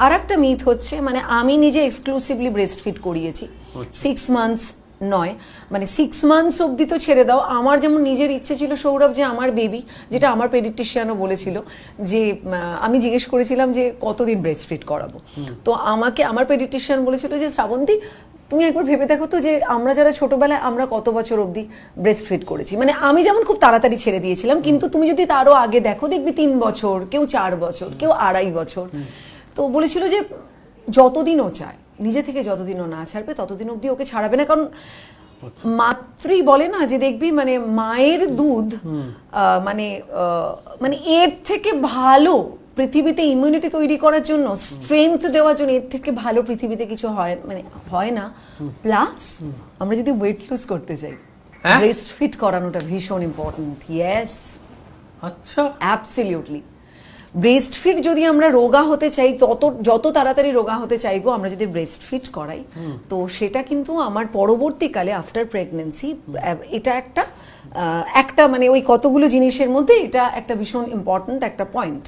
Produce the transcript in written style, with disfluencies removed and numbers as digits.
আর একটা মিথ হচ্ছে, মানে আমি নিজে এক্সক্লুসিভলি ব্রেস্ট ফিড করিয়েছি 6 মান্থস নয়, মানে 6 মান্থস অবধি তো ছেড়ে দাও। আমার যেমন নিজের ইচ্ছে ছিল সৌরভ যে আমার বেবি, যেটা আমার পেডিয়াট্রিশিয়ানও বলেছিল যে আমি জিজ্ঞেস করেছিলাম যে কতদিন ব্রেস্ট ফিড করাবো, তো আমাকে আমার পেডিয়াট্রিশিয়ান বলেছিল যে শ্রাবন্তী তুমি একবার ভেবে দেখো তো যে আমরা যারা ছোটবেলায় আমরা কত বছর অবধি ব্রেস্ট ফিড করেছি। মানে আমি যেমন খুব তাড়াতাড়ি ছেড়ে দিয়েছিলাম, কিন্তু তুমি যদি তারও আগে দেখো দেখবি 3 বছর, কেউ 4 বছর, কেউ 2.5 বছর। তো বলেছিল যে যতদিন ও চায়, নিজে থেকে যতদিন ও না ছাড়বে ততদিন অবধি ওকে ছাড়াবে না। কারণ মাতৃ বলে না যে দেখবি মানে মায়ের দুধ মানে মানে এর থেকে ভালো পৃথিবীতে ইমিউনিটি তৈরি করার জন্য, স্ট্রেংথ দেওয়ার জন্য এর থেকে ভালো পৃথিবীতে কিছু হয় মানে হয় না। প্লাস আমরা যদি ওয়েট লুজ করতে চাই, ব্রেস্ট ফিড করানোটা ভীষণ ইম্পর্টেন্ট। ইয়েস, আচ্ছা, অ্যাবসলিউটলি। ব্রেস্ট ফিড যদি আমরা রোগা হতে চাই, যত তাড়াতাড়ি রোগা হতে চাইবো আমরা যদি ব্রেস্ট ফিড করাই, তো সেটা কিন্তু আমার পরবর্তীকালে আফটার প্রেগন্যান্সি এটা একটা মানে ওই কতগুলো জিনিসের মধ্যে এটা একটা ভীষণ ইম্পর্টেন্ট একটা পয়েন্ট।